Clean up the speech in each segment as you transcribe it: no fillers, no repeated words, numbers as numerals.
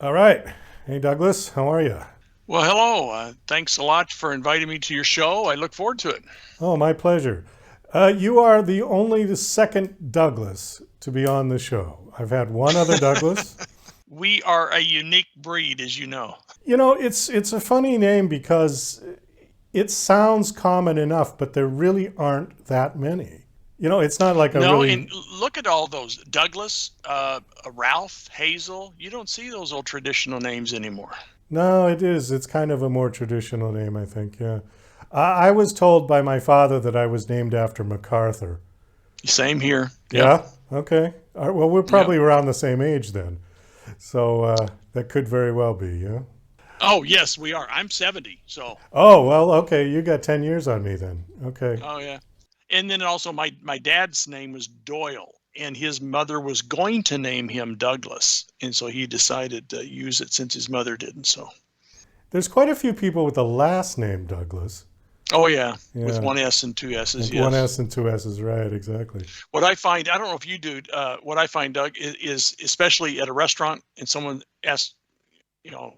All right. Hey, Douglas, how are you? Well, hello. Thanks a lot for inviting me to your show. I look forward to it. Oh, my pleasure. You are the second Douglas to be on the show. I've had one other Douglas. We are a unique breed, as you know. It's a funny name because it sounds common enough, but there really aren't that many. It's not like a No, and really look at all those Douglas, Ralph, Hazel. You don't see those old traditional names anymore. no. It is. It's kind of a more traditional name, I think. Yeah. I was told by my father that I was named after MacArthur. Same here. Yep. Yeah. Okay. All right, well, we're Yep. probably around the same age then. So that could very well be, yeah. Oh, yes, we are. I'm 70. So, Oh well, okay. You got 10 years on me then. Okay. oh, yeah. And then also, my dad's name was Doyle, and his mother was going to name him Douglas. And so he decided to use it since his mother didn't. So, There's quite a few people with the last name Douglas. oh, yeah, with Yeah, one S and two S's. and one Yes. S and two S's, right? Exactly. What I find, I don't know if you do, what I find, Doug, is especially at a restaurant and someone asks, you know,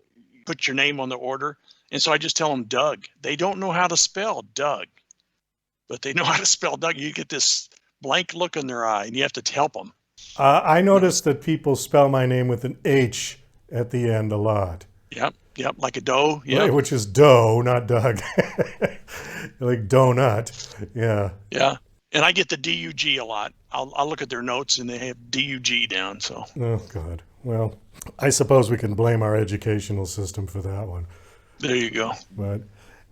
put your name on the order. And so I just tell them Doug. They don't know how to spell Doug, but they know how to spell Doug. You get this blank look in their eye and you have to help them. I You know, noticed that people spell my name with an H at the end a lot, yep, yep, like a dough. right? Yep, Which is Doe, not Doug. Like donut. Yeah. yeah. And I get the DUG a lot. I'll look at their notes and they have DUG down. So Oh God. Well, I suppose we can blame our educational system for that one. there you go. But,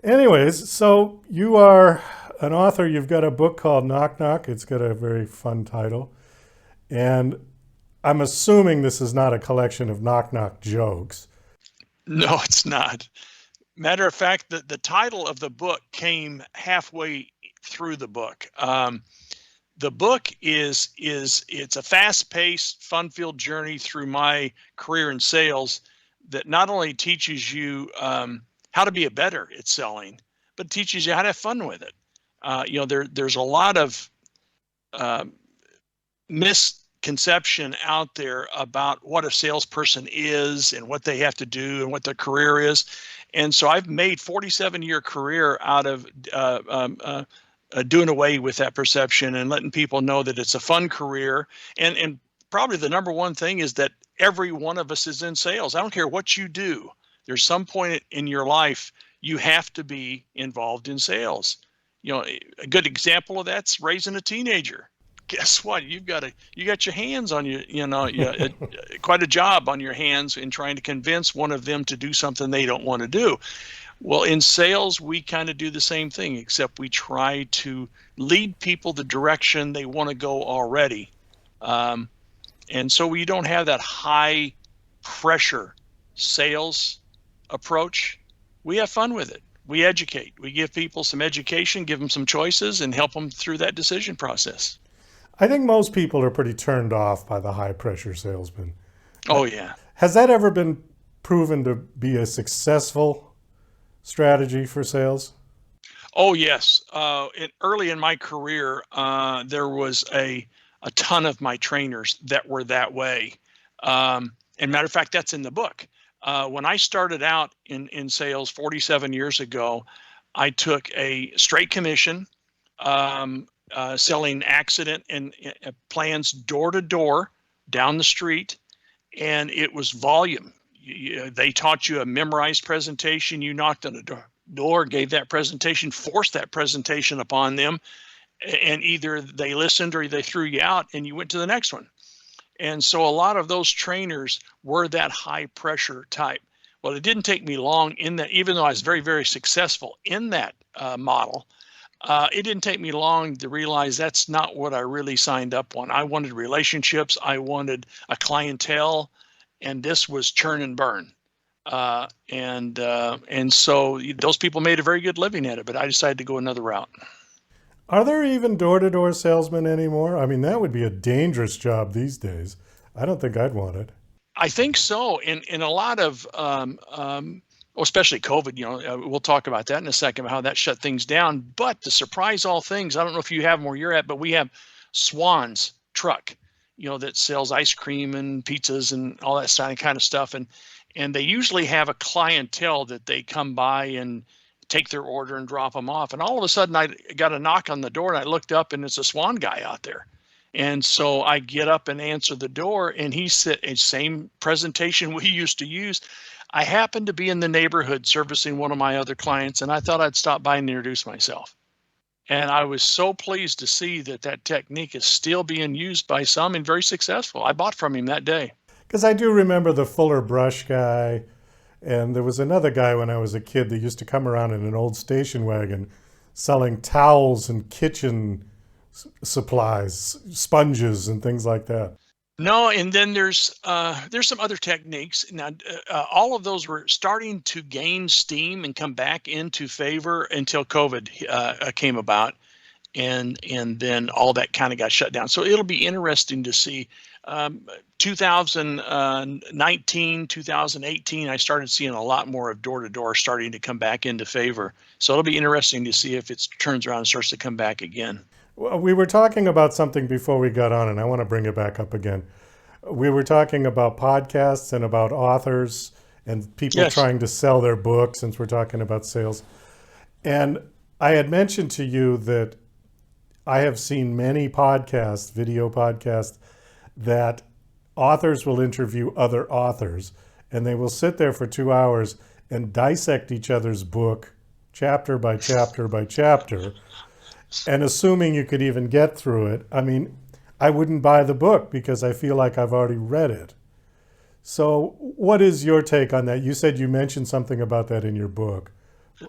anyways, so you are an author. You've got a book called Knock Knock. It's got a very fun title. And I'm assuming this is not a collection of knock knock jokes. No, it's not. Matter of fact, the title of the book came halfway through the book. The book is it's a fast-paced, fun-filled journey through my career in sales that not only teaches you how to be a better at selling, but teaches you how to have fun with it. There's a lot of uh, misconception out there about what a salesperson is and what they have to do and what their career is. And so I've made 47-year career out of doing away with that perception and letting people know that it's a fun career. And probably the number one thing is that every one of us is in sales. I don't care what you do. There's some point in your life you have to be involved in sales. A good example of that's raising a teenager. Guess what? You got your hands on quite a job on your hands in trying to convince one of them to do something they don't want to do. Well, in sales, we kind of do the same thing, except we try to lead people the direction they want to go already. Um, and so we don't have that high pressure sales approach. We have fun with it. We educate. We give people some education, give them some choices, and help them through that decision process. I think most people are pretty turned off by the high pressure salesman. Oh, yeah. Has that ever been proven to be a successful strategy for sales? Oh, yes. Early in my career, there was a ton of my trainers that were that way. And matter of fact, that's in the book. When I started out in sales 47 years ago, I took a straight commission, selling accident and plans door to door down the street, and it was volume. They taught you a memorized presentation. You knocked on the door, gave that presentation, forced that presentation upon them, and either they listened or they threw you out and you went to the next one. And so a lot of those trainers were that high pressure type. Well, it didn't take me long in that, even though I was very, very successful in that model, it didn't take me long to realize that's not what I really signed up on. I wanted relationships. I wanted a clientele, and this was churn and burn. And so those people made a very good living at it, but I decided to go another route. Are there even door to door salesmen anymore? I mean, that would be a dangerous job these days. I don't think I'd want it. I think so. In a lot of, especially COVID, we'll talk about that in a second, how that shut things down. But to surprise all things, I don't know if you have them where you're at, but we have Swan's truck, that sells ice cream and pizzas and all that kind of stuff. and they usually have a clientele that they come by and take their order and drop them off. And all of a sudden I got a knock on the door, and I looked up, and it's a Swan guy out there. And so I get up and answer the door, and he said, same presentation we used to use. I happened to be in the neighborhood servicing one of my other clients, and I thought I'd stop by and introduce myself. And I was so pleased to see that that technique is still being used by some and very successful. I bought from him that day. Because I do remember the Fuller Brush guy, and there was another guy when I was a kid that used to come around in an old station wagon selling towels and kitchen supplies, sponges and things like that. No, and then there's some other techniques. Now, all of those were starting to gain steam and come back into favor until COVID came about, and then all that kind of got shut down. So it'll be interesting to see. 2019, 2018, I started seeing a lot more of door-to-door starting to come back into favor. So it'll be interesting to see if it turns around and starts to come back again. Well, we were talking about something before we got on, and I want to bring it back up again. We were talking about podcasts and about authors and people Yes. trying to sell their books, since we're talking about sales. And I had mentioned to you that I have seen many podcasts, video podcasts, that authors will interview other authors, and they will sit there for 2 hours and dissect each other's book chapter by chapter by chapter. And assuming you could even get through it, I mean, I wouldn't buy the book because I feel like I've already read it. So what is your take on that? You said you mentioned something about that in your book.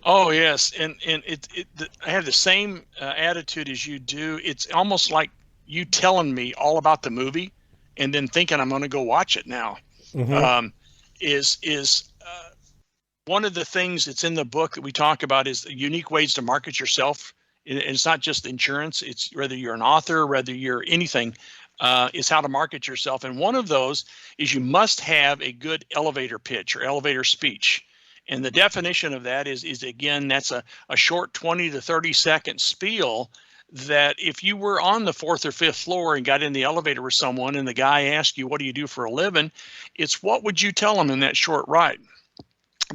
Oh yes, and I have the same attitude as you do. It's almost like you telling me all about the movie, and then thinking I'm going to go watch it now. Mm-hmm. Is one of the things that's in the book that we talk about is unique ways to market yourself. It's not just insurance. It's whether you're an author, whether you're anything, is how to market yourself. And one of those is you must have a good elevator pitch or elevator speech. And the definition of that is again, that's a short 20 to 30 second spiel that if you were on the 4th or 5th floor and got in the elevator with someone and the guy asked you, what do you do for a living? It's what would you tell them in that short ride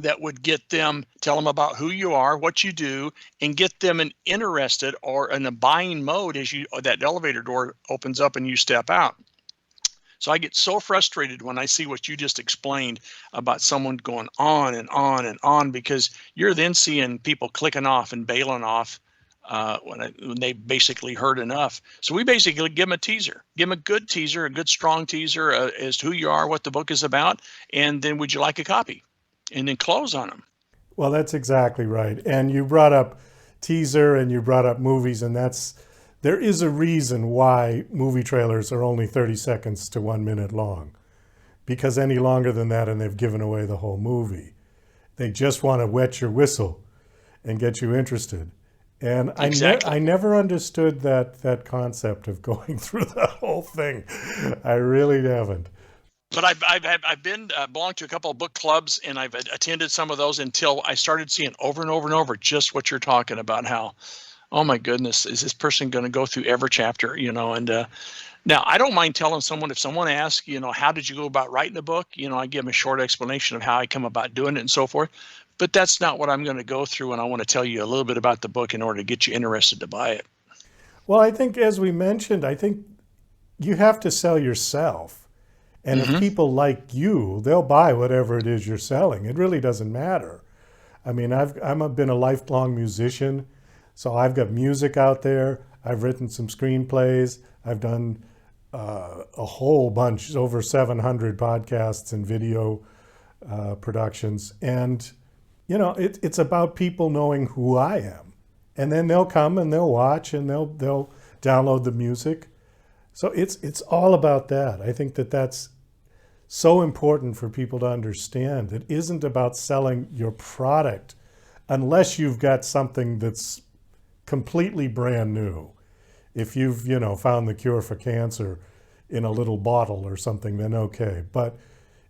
that would get them, tell them about who you are, what you do, and get them interested or in a buying mode as that elevator door opens up and you step out. So I get so frustrated when I see what you just explained about someone going on and on and on, because you're then seeing people clicking off and bailing off when they basically heard enough. So we basically give them a teaser, give them a good teaser, a good strong teaser as to who you are, what the book is about, and then would you like a copy? And then close on them. Well, that's exactly right. And you brought up teaser and you brought up movies, and there is a reason why movie trailers are only 30 seconds to 1 minute long, because any longer than that and they've given away the whole movie. They just want to wet your whistle and get you interested. And Exactly. I never understood that concept of going through the whole thing. I really haven't. But I've been belonged to a couple of book clubs, and I've attended some of those until I started seeing over and over and over just what you're talking about. How, oh my goodness, is this person going to go through every chapter? And now I don't mind telling someone, if someone asks, how did you go about writing a book? I give them a short explanation of how I come about doing it and so forth. But that's not what I'm going to go through, and I want to tell you a little bit about the book in order to get you interested to buy it. Well, I think, as we mentioned, I think you have to sell yourself. And if people like you, they'll buy whatever it is you're selling. It really doesn't matter. I mean, I've been a lifelong musician, so I've got music out there. I've written some screenplays. I've done a whole bunch, over 700 podcasts and video productions. And, it's about people knowing who I am. And then they'll come and they'll watch and they'll download the music. So it's all about that. I think that's so important for people to understand. It isn't about selling your product unless you've got something that's completely brand new. If you've, found the cure for cancer in a little bottle or something, then okay. But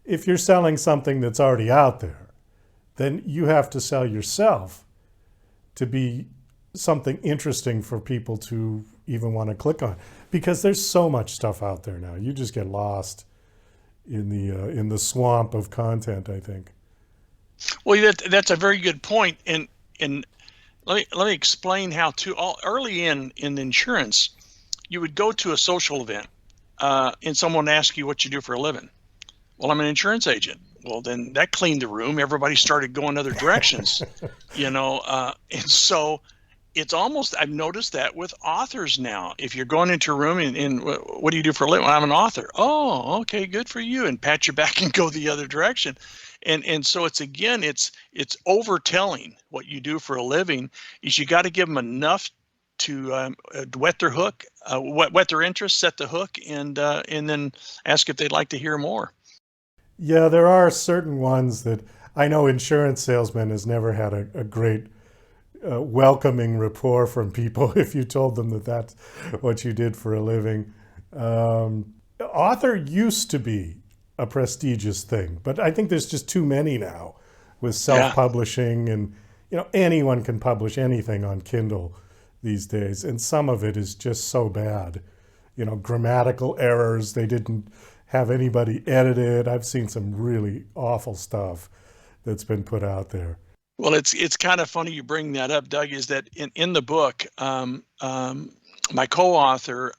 if you're selling something that's already out there, then you have to sell yourself to be something interesting for people to even want to click on, because there's so much stuff out there now. You just get lost in the swamp of content, I think. Well, that's a very good point. And let me explain how to. Early in insurance, you would go to a social event, and someone would ask you what you do for a living. Well, I'm an insurance agent. Well, then that cleaned the room. Everybody started going other directions, and so it's almost, I've noticed that with authors now. If you're going into a room and what do you do for a living? Well, I'm an author. Oh, okay, good for you. And pat your back and go the other direction. And so it's overtelling what you do for a living. Is you got to give them enough to whet their hook, whet their interest, set the hook, and then ask if they'd like to hear more. Yeah, there are certain ones that I know insurance salesman has never had a great welcoming rapport from people if you told them that that's what you did for a living. Author used to be a prestigious thing, but I think there's just too many now with self-publishing, and anyone can publish anything on Kindle these days, and some of it is just so bad. Grammatical errors, they didn't have anybody edit it. I've seen some really awful stuff that's been put out there. Well, it's kind of funny you bring that up, Doug. Is that in the book, my co-author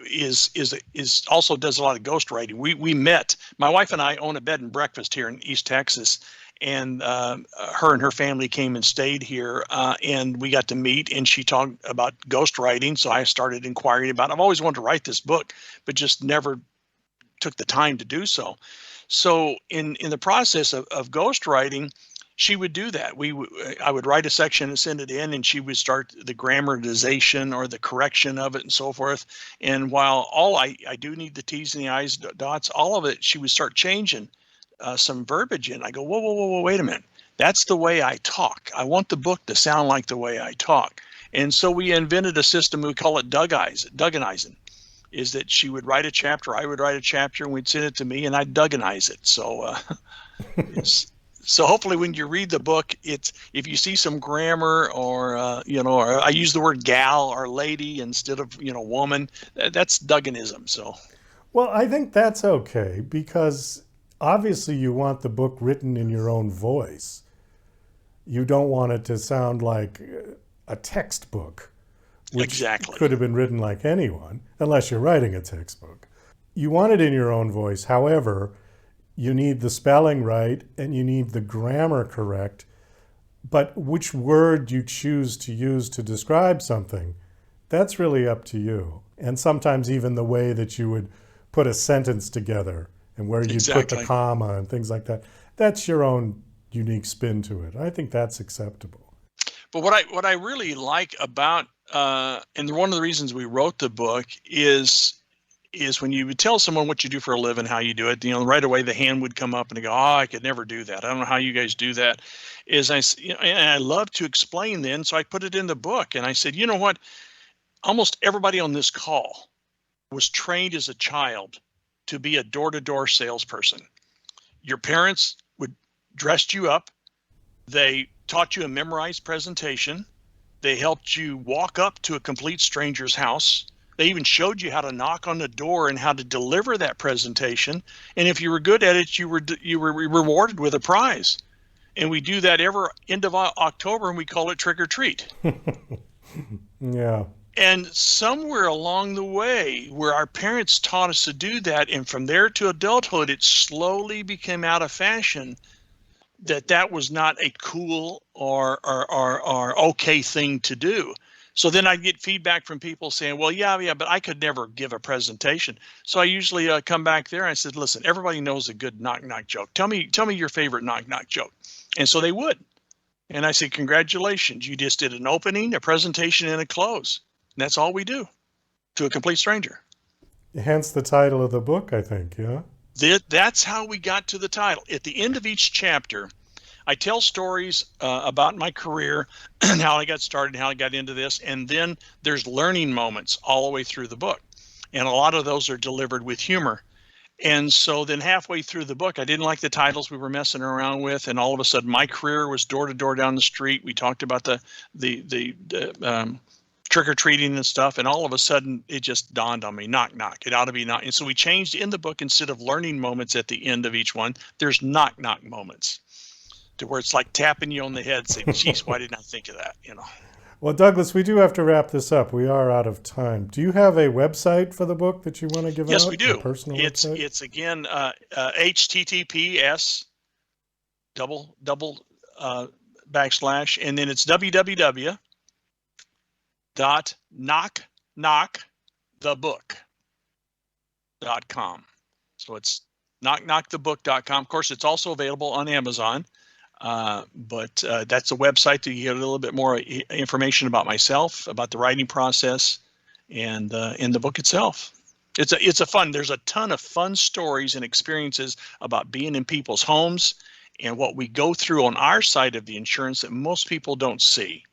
is also does a lot of ghostwriting. We met. My wife and I own a bed and breakfast here in East Texas, and her and her family came and stayed here, and we got to meet. And she talked about ghostwriting, so I started inquiring about it. I've always wanted to write this book, but just never took the time to do so. So in the process of ghostwriting, she would do that. I would write a section and send it in, and she would start the grammarization or the correction of it and so forth. And while I do need the T's and the I's, dots, all of it, she would start changing some verbiage in. I go, whoa, wait a minute. That's the way I talk. I want the book to sound like the way I talk. And so we invented a system, we call it Dugganizing. Is that she would write a chapter, I would write a chapter, and we'd send it to me, and I'd Dugganize it. So so hopefully when you read the book, it's, if you see some grammar or or I use the word gal or lady instead of woman, that's Dugganism. So Well, I think that's okay, because obviously you want the book written in your own voice. You don't want it to sound like a textbook, which exactly could have been written like anyone, unless you're writing a textbook. You want it in your own voice. However, you need the spelling right and you need the grammar correct. But which word you choose to use to describe something, that's really up to you. And sometimes even the way that you would put a sentence together and where you'd put the comma and things like that, that's your own unique spin to it. I think that's acceptable. But what I really like about and one of the reasons we wrote the book is when you would tell someone what you do for a living, how you do it, right away the hand would come up and they go, oh, I could never do that. I don't know how you guys do that. And I love to explain then, so I put it in the book. And I said, you know what? Almost everybody on this call was trained as a child to be a door-to-door salesperson. Your parents would dress you up. They taught you a memorized presentation. They helped you walk up to a complete stranger's house. They even showed you how to knock on the door and how to deliver that presentation. And if you were good at it, you were rewarded with a prize. And we do that every end of October, and we call it Trick or Treat. Yeah. And somewhere along the way, where our parents taught us to do that, and from there to adulthood, it slowly became out of fashion, that was not a cool or okay thing to do. So then I'd get feedback from people saying, well, yeah, but I could never give a presentation. So I usually come back there and I said, listen, everybody knows a good knock-knock joke. Tell me your favorite knock-knock joke. And so they would. And I said, congratulations, you just did an opening, a presentation, and a close. And that's all we do to a complete stranger. Hence the title of the book, I think, yeah? That's how we got to the title. At the end of each chapter, I tell stories about my career and how I got started and how I got into this. And then there's learning moments all the way through the book. And a lot of those are delivered with humor. And so then halfway through the book, I didn't like the titles we were messing around with. And all of a sudden, my career was door to door down the street. We talked about the trick-or-treating and stuff, and all of a sudden it just dawned on me, knock knock, it ought to be knock. And so we changed in the book, instead of learning moments at the end of each one, there's knock knock moments, to where it's like tapping you on the head saying, geez, why didn't I think of that? Well, Douglas, we do have to wrap this up. We are out of time. Do you have a website for the book that you want to give out? Yes, we do. A personal website? It's again HTTPS double backslash, and then it's www.knockknockthebook.com. So it's knockknockthebook.com. Of course, it's also available on Amazon. But that's a website to get a little bit more information about myself, about the writing process, and in the book itself. It's a fun. There's a ton of fun stories and experiences about being in people's homes and what we go through on our side of the insurance that most people don't see.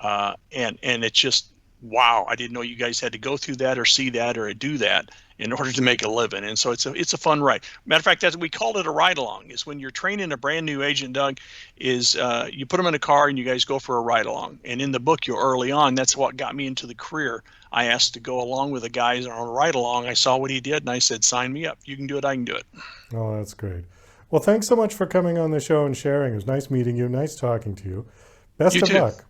And it's just, wow, I didn't know you guys had to go through that or see that or do that in order to make a living. And so it's a fun ride. Matter of fact, we called it a ride along. Is when you're training a brand new agent, Doug, is you put them in a car and you guys go for a ride along. And in the book, you early on, that's what got me into the career. I asked to go along with the guys on a ride along. I saw what he did and I said, sign me up. You can do it, I can do it. Oh, that's great. Well, thanks so much for coming on the show and sharing. It was nice meeting you. Nice talking to you. Best You of too. luck.